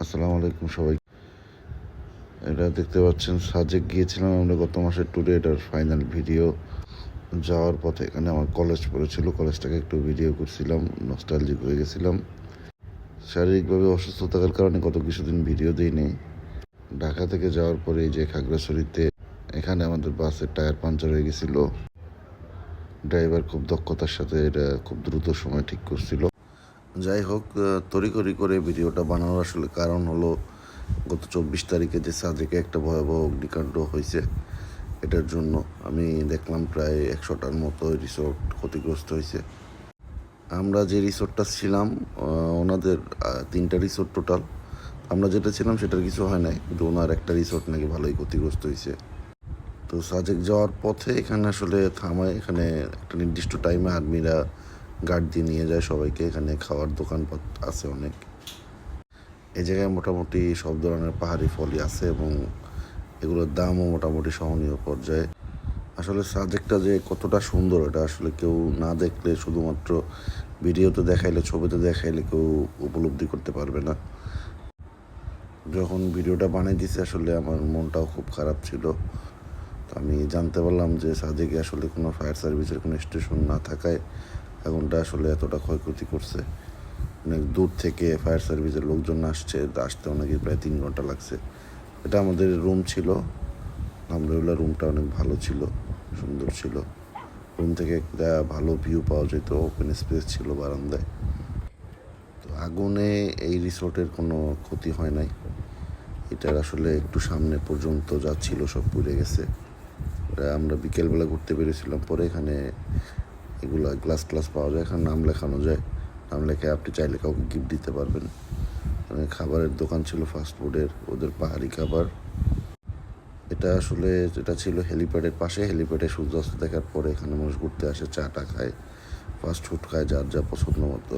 আসসালামু আলাইকুম সবাই। এটা দেখতে পাচ্ছেন সাজেক গিয়েছিলাম আমরা গত মাসের ট্যুরে, এটার ফাইনাল ভিডিও। যাওয়ার পথে এখানে আমার কলেজ পড়েছিল, কলেজটাকে একটু ভিডিও করছিলাম, নস্টালজিক হয়ে গেছিলাম। শারীরিকভাবে অসুস্থ থাকার কারণে গত কিছুদিন ভিডিও দিইনি। ঢাকা থেকে যাওয়ার পরে এই যে খাগড়াছড়িতে এখানে আমাদের বাসের টায়ার পাঞ্চার হয়ে গেছিলো। ড্রাইভার খুব দক্ষতার সাথে এটা খুব দ্রুত সময় ঠিক করছিল। যাই হোক, তড়িঘড়ি করে ভিডিওটা বানানোর আসলে কারণ হলো গত 24 তারিখে যে সাজেকে একটা ভয়াবহ অগ্নিকাণ্ড হয়েছে, এটার জন্য আমি দেখলাম প্রায় 100টার মতো রিসোর্ট ক্ষতিগ্রস্ত হয়েছে। আমরা যে রিসোর্টটা ছিলাম ওনাদের 3টা রিসোর্ট টোটাল, আমরা যেটা ছিলাম সেটার কিছু হয় নাই, কিন্তু ওনার একটা রিসোর্ট নাকি ভালোই ক্ষতিগ্রস্ত হয়েছে। তো সাজেক যাওয়ার পথে এখানে আসলে থামায়, এখানে একটা নির্দিষ্ট টাইমে আর্মিরা গার্ড দিয়ে নিয়ে যায় সবাইকে। এখানে খাওয়ার দোকানপাট আছে অনেক। এই জায়গায় মোটামুটি সব ধরনের পাহাড়ি ফলই আছে এবং এগুলোর দামও মোটামুটি সহনীয় পর্যায়ে। আসলে সাজেকটা যে কতটা সুন্দর এটা আসলে কেউ না দেখলে, শুধুমাত্র ভিডিওতে দেখাইলে, ছবিতে দেখাইলে কেউ উপলব্ধি করতে পারবে না। যখন ভিডিওটা বানিয়ে দিছে আসলে আমার মনটাও খুব খারাপ ছিল। তো আমি জানতে পারলাম যে সাজেকে আসলে কোনো ফায়ার সার্ভিসের কোনো স্টেশন না থাকায় আগুনটা আসলে এতটা ক্ষয়ক্ষতি করছে। অনেক দূর থেকে ফায়ার সার্ভিসের লোকজন আসতে অনেকে প্রায় 3 ঘন্টা লাগছে। এটা আমাদের রুম ছিল, আলহামদুলিল্লাহ রুমটা অনেক ভালো ছিল, সুন্দর ছিল। রুম থেকে একটা ভালো ভিউ পাওয়া যেত, ওপেন স্পেস ছিল বারান্দায়। তো আগুনে এই রিসোর্টের কোনো ক্ষতি হয় নাই। এটার আসলে একটু সামনে পর্যন্ত যা ছিল সব পুড়ে গেছে। আমরা বিকেলবেলা ঘুরতে বেরিয়েছিলাম, পরে এখানে এগুলা গ্লাস পাওয়া যায়, এখানে নাম লেখানো যায়। নাম লেখে আপনি চাইলে কাউকে গিফট দিতে পারবেন। খাবারের দোকান ছিল ফাস্টফুডের, ওদের পাহাড়ি খাবার। এটা ছিল হেলিপ্যাডের পাশে। হেলিপ্যাডে সূর্যাস্ত দেখার পরে এখানে মানুষ ঘুরতে আসে, চাটা খায়, ফাস্টফুড খায়, যার যা পছন্দ মতো।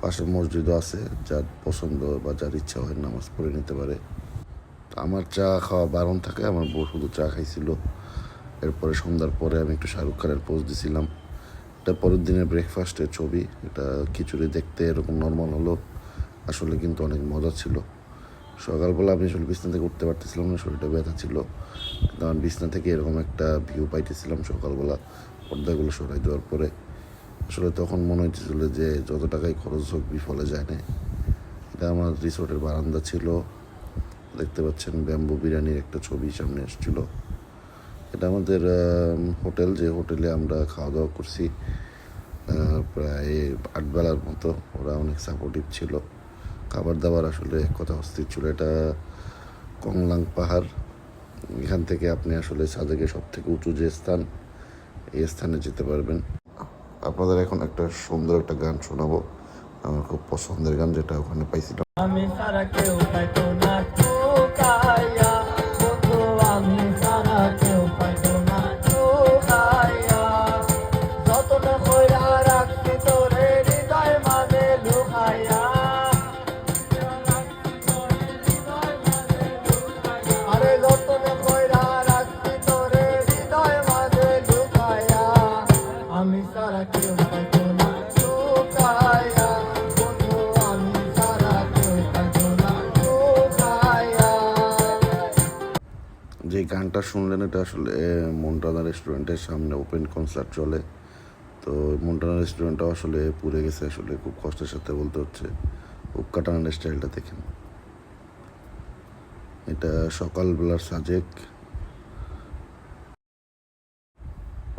পাশে মসজিদও আছে, যার পছন্দ বা যার ইচ্ছা হয় নামাজ পড়ে নিতে পারে। আমার চা খাওয়া বারণ থাকে, আমার বউ শুধু চা খাইছিল। এরপরে সন্ধ্যার পরে আমি একটু শাহরুখ খানের পোজ দিছিলাম। এটা পরের দিনের ব্রেকফাস্টের ছবি। এটা খিচুড়ি দেখতে এরকম নর্মাল হলো, আসলে কিন্তু অনেক মজা ছিল। সকালবেলা আমি আসলে বিছনা থেকে উঠতে পারতেছিলাম না, শরীরটা ব্যথা ছিল, কিন্তু আমার বিছনা থেকে এরকম একটা ভিউ পাইতেছিলাম সকালবেলা পর্দাগুলো সরাই দেওয়ার পরে। আসলে তখন মনে হইতেছিল যে যত টাকাই খরচ হোক বিফলে যায় না। এটা আমার রিসোর্টের বারান্দা ছিল। দেখতে পাচ্ছেন ব্যাম্বু বিরিয়ানির একটা ছবি সামনে এসেছিলো। এটা আমাদের হোটেল, যে হোটেলে আমরা খাওয়া দাওয়া করছি প্রায় 8 বেলার মতো। ওরা অনেক সাপোর্টিভ ছিল, খাবার দাবার আসলে এক কথা অস্থির ছিল। এটা কংলাং পাহাড়, এখান থেকে আপনি আসলে সাজেকের সব থেকে উঁচু যে স্থান, এই স্থানে যেতে পারবেন। আপনাদের এখন একটা সুন্দর একটা গান শোনাবো, আমার খুব পছন্দের গান, যেটা ওখানে পাইছিলাম। আমি সারা কেউ পাইতো না ঠোকাইয়া, বন্ধু আমি সারা কেউ পাইতো না ঠোকাইয়া, যতটা কইরা রাখছি তোরে হৃদয় মাঝে লুকাইয়া, আরে যতটা কইরা রাখছি তোরে হৃদয় মাঝে লুকাইয়া, আমি সারা কেউ পাইতো না ঠোকাইয়া, বন্ধু আমি সারা কেউ পাইতো না ঠোকাইয়া। যে গানটা শুনলেন এটা আসলে মন্টানা রেস্টুরেন্টের সামনে ওপেন কনসার্ট চলে। তো মন্টানা রেস্টুরেন্টটাও আসলে পুড়ে গেছে, আসলে খুব কষ্টের সাথে বলতে হচ্ছে। উপকাটানের স্টাইলটা দেখেন। এটা সকালবেলার সাজেক।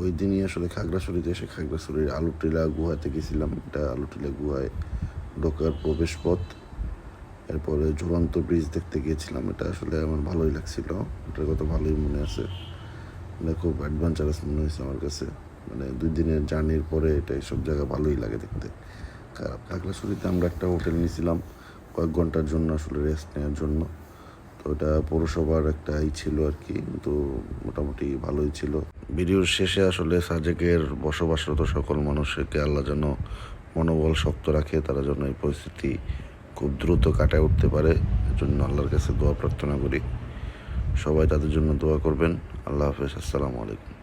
ওই দিনই আসলে খাগড়াছড়িতে এসে খাগড়াছড়ির আলুটিলা গুহাতে গেছিলাম। এটা আলুটিলা গুহায় ঢোকার প্রবেশ পথ। এরপরে ঝুলন্ত ব্রিজ দেখতে গিয়েছিলাম, এটা আসলে আমার ভালোই লাগছিল, এটার কথা ভালোই মনে আছে। এটা খুব অ্যাডভেঞ্চারাস মনে হয়েছে আমার কাছে। মানে 2 দিনের জার্নির পরে এটা এইসব জায়গা ভালোই লাগে দেখতে। খাগড়াছড়িতে আমরা একটা হোটেল নিয়েছিলাম কয়েক ঘন্টার জন্য, আসলে রেস্ট নেওয়ার জন্য। তো এটা পৌরসভার একটা ছিল আর কি, কিন্তু মোটামুটি ভালোই ছিল। ভিডিওর শেষে আসলে সাজেকের বসবাসরত সকল মানুষকে আল্লাহ যেন মনোবল শক্ত রাখে, তারা যেন এই পরিস্থিতি খুব দ্রুত কাটায় উঠতে পারে, এজন্য আল্লাহর কাছে দোয়া প্রার্থনা করি। সবাই তাদের জন্য দোয়া করবেন। আল্লাহ হাফেজ, আসসালামু আলাইকুম।